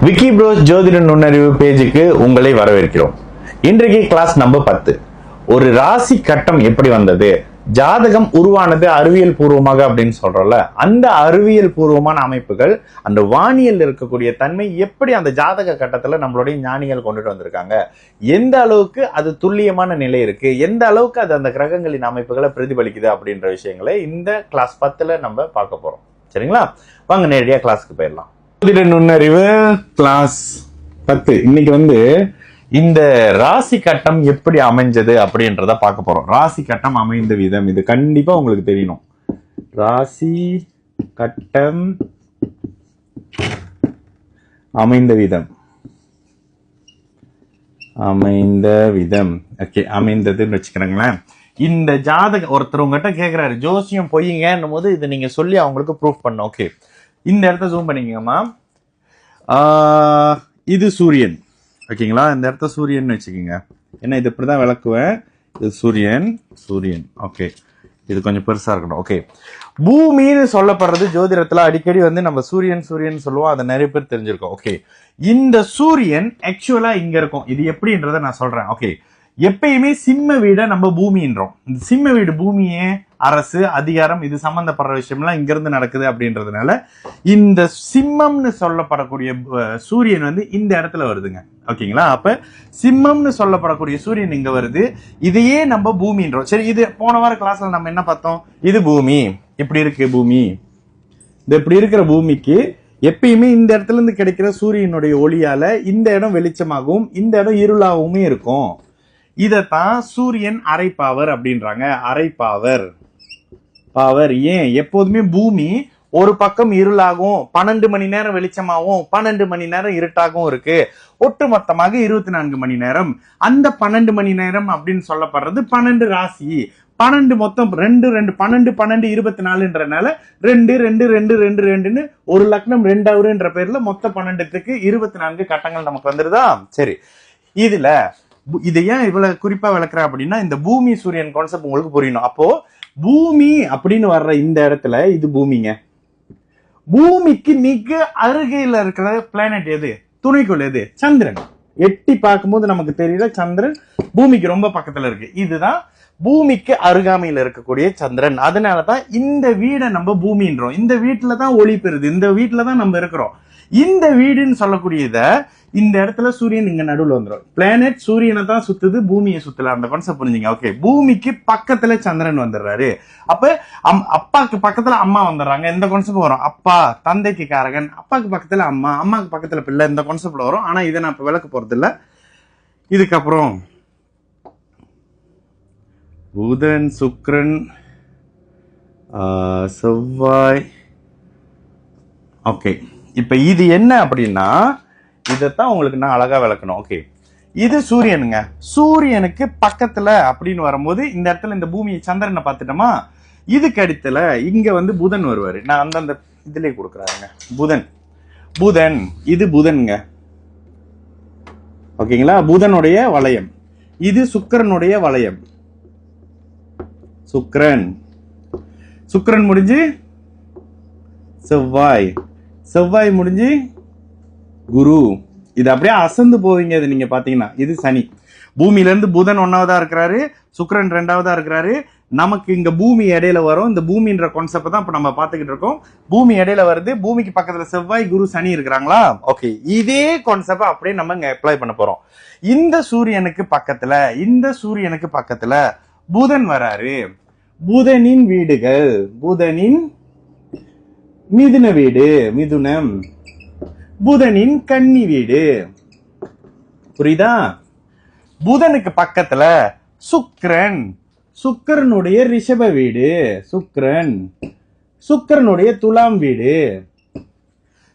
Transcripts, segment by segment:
Vicky pros ஜோதிட நுண்ணறிவு பேஜுக்கு உங்களை வரவேற்கிறோம். இன்றைக்கு கிளாஸ் நம்பர் 10. ஒரு ராசி கட்டம் எப்படி வந்தது, ஜாதகம் உருவானது அறிவியல் பூர்வமாக அப்படின்னு சொல்றோம்ல, அந்த அறிவியல் பூர்வமான அமைப்புகள், அந்த வானியல் இருக்கக்கூடிய தன்மை எப்படி அந்த ஜாதக கட்டத்துல நம்மளுடைய ஞானிகள் கொண்டுட்டு வந்திருக்காங்க, எந்த அளவுக்கு அது துல்லியமான நிலை இருக்கு, எந்த அளவுக்கு அது அந்த கிரகங்களின் அமைப்புகளை பிரதிபலிக்குது அப்படின்ற விஷயங்களை இந்த கிளாஸ் 10ல நம்ம பார்க்க போறோம். சரிங்களா? வாங்க நேரடியா கிளாஸ்க்கு போயிடலாம். ஜோதிட நுண்ணறிவு கிளாஸ் 10. இன்னைக்கு இந்த ராசி கட்டம் எப்படி அமைஞ்சது அப்படின்றத பார்க்க போறோம். ராசி கட்டம் அமைந்த விதம் இது கண்டிப்பா உங்களுக்கு தெரியணும். ராசி கட்டம் அமைந்த விதம் ஓகே, அமைந்ததுன்னு வச்சுக்கிறேங்களேன். இந்த ஜாதக ஒருத்தர் உங்ககிட்ட கேட்கிறாரு, ஜோசியம் பொய்யுங்கன்னும் போது இதை நீங்க சொல்லி அவங்களுக்கு ப்ரூஃப் பண்ண. ஓகே, இந்த இடத்த ஜூம் பண்ணிக்கோங்கம்மா. இது சூரியன், ஓகேங்களா? இந்த இடத்த சூரியன் வச்சுக்கோங்க. ஏன்னா இது இப்படிதான் விளக்குவேன். இது சூரியன். ஓகே, இது கொஞ்சம் பெருசா இருக்கணும். ஓகே, பூமின்னு சொல்லப்படுறது ஜோதிடத்துல அடிக்கடி நம்ம சூரியன் சொல்லுவோம். அதை நிறைய பேர் தெரிஞ்சிருக்கோம். ஓகே, இந்த சூரியன் ஆக்சுவலா இங்க இருக்கும். இது எப்படின்றத நான் சொல்றேன். ஓகே, எப்பயுமே சிம்ம வீட நம்ம பூமின்றோம். இந்த சிம்ம வீடு பூமியே அரசு அதிகாரம் இது சம்பந்தப்படுற விஷயம்லாம் இங்க இருந்து நடக்குது அப்படின்றதுனால இந்த சிம்மம்னு சொல்லப்படக்கூடிய சூரியன் இந்த இடத்துல வருதுங்க. ஓகேங்களா? அப்ப சிம்மம்னு சொல்லப்படக்கூடிய சூரியன் இங்க வருது. இதையே நம்ம பூமின்றோம். சரி, இது போன வார கிளாஸ்ல நம்ம என்ன பார்த்தோம்? இது பூமி இப்படி இருக்கு. பூமி இந்த இப்படி இருக்கிற பூமிக்கு எப்பயுமே இந்த இடத்துல இருந்து கிடைக்கிற சூரியனுடைய ஒளியால இந்த இடம் வெளிச்சமாகவும் இந்த இடம் இருளாகவும் இருக்கும். இதத்தான் சூரியன் அரை பவர் அப்படின்றாங்க. அரை பவர். ஏன் எப்போதுமே பூமி ஒரு பக்கம் இருளாகவும் 12 மணி நேரம் வெளிச்சமாகவும் 12 மணி நேரம் இருட்டாகவும் இருக்கு. ஒட்டுமொத்தமாக 24 மணி நேரம். அந்த 12 மணி நேரம் அப்படின்னு சொல்லப்படுறது 12 ராசி. 12 மொத்தம் 2 12 12 24ன்றனால 2 2 2 2 2ன்னு ஒரு லக்னம் 2 அவருன்ற பேர்ல மொத்த 12க்கு 24 கட்டங்கள் நமக்கு வந்துருதா? சரி, இதுல இதை ஏன் இவ்வளவு குறிப்பா விளக்குற அப்படின்னா இந்த பூமி சூரியன் கான்செப்ட் உங்களுக்கு புரியணும். அப்போ பூமி அப்படின்னு வர்ற இந்த இடத்துல இது பூமிங்க. பூமிக்கு மிக அருகையில இருக்கிற பிளானட் எது, துணைக்கோள் எது? சந்திரன். எட்டி பார்க்கும்போது நமக்கு தெரியல, சந்திரன் பூமிக்கு ரொம்ப பக்கத்துல இருக்கு. இதுதான் பூமிக்கு அருகாமையில் இருக்கக்கூடிய சந்திரன். அதனாலதான் இந்த வீடை நம்ம பூமின்றோம். இந்த வீட்டுலதான் ஒளி பெறுது. இந்த வீட்டுலதான் நம்ம இருக்கிறோம். இந்த வீடுன்னு சொல்லக்கூடியத இந்த இடத்துல சூரியன் இங்க நடுவில் வந்துடும். பிளானட் சூரியனை தான் சுத்துது, பூமியை சுத்தல. அந்த கான்செப்ட் புரிஞ்சுங்க. ஓகே, பூமிக்கு பக்கத்துல சந்திரன் வந்துடுறாரு. அப்ப அப்பாக்கு பக்கத்துல அம்மா வந்துடுறாங்க. இந்த கான்செப்ட் வரும். அப்பா தந்தைக்கு காரகன், அப்பாக்கு பக்கத்துல அம்மா, அம்மாக்கு பக்கத்துல பிள்ளை. இந்த கான்செப்ட்ல வரும். ஆனா இதை நான் இப்ப விளக்க போறது இல்ல. இதுக்கப்புறம் புதன், சுக்கிரன், செவ்வாய். ஓகே, இப்ப இது என்ன அப்படின்னா இதைத்தான் உங்களுக்கு நான் அழகா விளக்கணும். ஓகே, இது சூரியனுங்க. சூரியனுக்கு பக்கத்துல அப்படின்னு வரும்போது இந்த இடத்துல இந்த பூமி சந்திரனை பார்த்துட்டோமா, இதுக்கு அடுத்துல இங்க புதன் வருவாரு. நான் அந்தந்த இதுலயே கொடுக்குறாங்க. புதன் இது புதன்ங்க. ஓகேங்களா? புதனுடைய வளையம். இது சுக்கிரனுடைய வளையம். சுக்கிரன் முடிஞ்சு செவ்வாய் முடிஞ்சு குரு. இது அப்படியே அசந்து போவீங்க. இது நீங்க பாத்தீங்கன்னா இது சனி. பூமியில இருந்து புதன் 1ஆவதா இருக்கிறாரு, சுக்கிரன் 2ஆவதா இருக்கிறாரு. நமக்கு இங்க பூமி இடையில வரும். இந்த பூமின்ற கான்செப்ட் தான் இப்ப நம்ம பாத்துக்கிட்டு இருக்கோம். பூமி இடையில வருது. பூமிக்கு பக்கத்துல செவ்வாய், குரு, சனி இருக்கிறாங்களா? ஓகே, இதே கான்செப்ட் அப்படியே நம்ம இங்க அப்ளை பண்ண போறோம். இந்த சூரியனுக்கு பக்கத்துல புதன் வராரு. புதனின் வீடுகள், புதனின் மிதுன வீடு, மிதுனம். புதனின் கன்னி வீடு. புரியுதா? புதனுக்கு பக்கத்துல சுக்கிரனுடைய ரிஷப வீடு. சுக்கிரனுடைய துலாம் வீடு.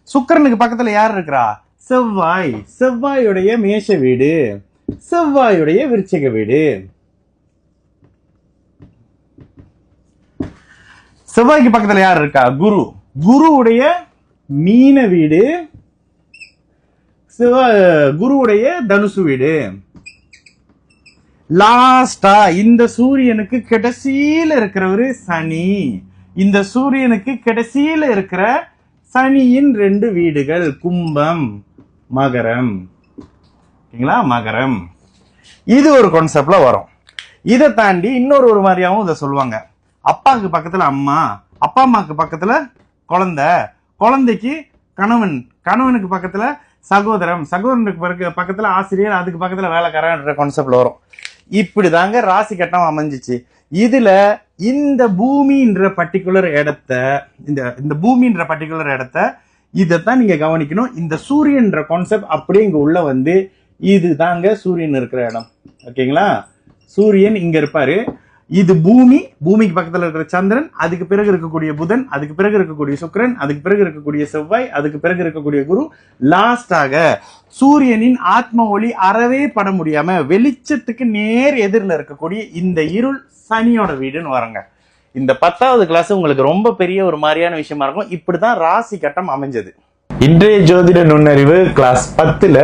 சுக்கிரனுக்கு பக்கத்துல யார் இருக்கிறா? செவ்வாயுடைய மேஷ வீடு, செவ்வாயுடைய விருச்சிக வீடு. செவ்வாய்க்கு பக்கத்துல யார் இருக்கா? குருவுடைய மீன வீடு, குருவுடைய தனுசு வீடு. லாஸ்டா இந்த சூரியனுக்கு கடைசியில இருக்கிறவரு சனி. இந்த சூரியனுக்கு கடைசியில இருக்கிற சனியின் 2 வீடுகள் கும்பம், மகரம். ஓகேங்களா, மகரம். இது ஒரு கான்செப்ட்ல வரும். இதை தாண்டி இன்னொரு மாதிரியாவும் இதை சொல்லுவாங்க. அப்பாவுக்கு பக்கத்துல அம்மா, அப்பா அம்மாவுக்கு பக்கத்துல குழந்தை, குழந்தைக்கு கணவன், கணவனுக்கு பக்கத்துல சகோதரம், சகோதரனுக்கு பக்கத்துல ஆசிரியர், அதுக்கு பக்கத்துல வேலைக்காரன்ற கான்செப்ட்ல வரும். இப்படிதாங்க ராசி கட்டம் அமைஞ்சிச்சு. இதுல இந்த பூமின்ற பர்டிகுலர் இடத்த, இந்த பூமின்ற பர்டிகுலர் இடத்த இதைத்தான் நீங்க கவனிக்கணும். இந்த சூரியன்ற கான்செப்ட் அப்படியே இங்க உள்ள வந்து, இது தாங்க சூரியன் இருக்கிற இடம். ஓகேங்களா, சூரியன் இங்க இருப்பாரு. இது பூமி, பூமிக்கு பக்கத்துல இருக்கிற சந்திரன், அதுக்கு பிறகு இருக்கக்கூடிய புதன், அதுக்கு பிறகு இருக்கக்கூடிய சுக்கிரன், அதுக்கு பிறகு இருக்கக்கூடிய செவ்வாய், அதுக்கு பிறகு இருக்கக்கூடிய குரு, லாஸ்டாக சூரியனின் ஆத்ம ஒளி அறவே பட முடியாம வெளிச்சத்துக்கு நேர் எதிரில் இருக்கக்கூடிய இந்த இருள் சனியோட வீடுன்னு வரங்க. இந்த 10வது கிளாஸ் உங்களுக்கு ரொம்ப பெரிய ஒரு மாதிரியான விஷயமா இருக்கும். இப்படிதான் ராசி கட்டம் அமைஞ்சது. இன்றைய ஜோதிட நுண்ணறிவு கிளாஸ் 10ல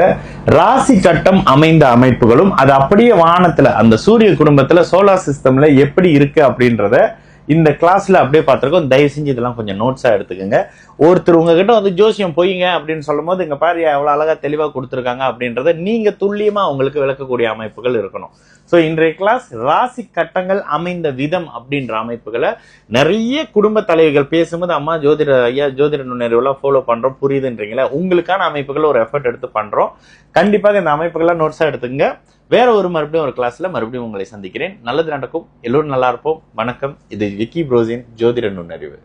ராசி கட்டம் அமைந்த அமைப்புகளும், அது அப்படியே வானத்துல அந்த சூரிய குடும்பத்துல சோலார் சிஸ்டம்ல எப்படி இருக்கு அப்படின்றத இந்த கிளாஸ்ல அப்படியே பார்த்திருக்கோம். தயவு செஞ்சு இதெல்லாம் கொஞ்சம் நோட்ஸா எடுத்துக்கோங்க. ஒருத்தர் உங்ககிட்ட வந்து ஜோசியம் பொய்ங்க அப்படின்னு சொல்லும் போது, இங்க பாரு எவ்வளவு அழகா தெளிவா கொடுத்துருக்காங்க அப்படின்றத நீங்க துல்லியமா உங்களுக்கு விளக்கக்கூடிய அமைப்புகள் இருக்கணும். ஸோ இன்றைய கிளாஸ் ராசி கட்டங்கள் அமைந்த விதம் அப்படின்ற அமைப்புகளை நிறைய குடும்ப தலைவிகள் பேசும்போது, அம்மா ஜோதிட நுண்ணறிவுலாம் ஃபாலோ பண்றோம் புரியுதுன்றீங்களா, உங்களுக்கான அமைப்புகள் ஒரு எஃபர்ட் எடுத்து பண்றோம். கண்டிப்பாக இந்த அமைப்புகள்லாம் நோட்ஸா எடுத்துங்க. வேற மறுபடியும் ஒரு கிளாஸ்ல மறுபடியும் உங்களை சந்திக்கிறேன். நல்லது நடக்கும், எல்லோரும் நல்லா இருப்போம். வணக்கம். இது விக்கி ப்ரோஸின் ஜோதிட நுண்ணறிவு.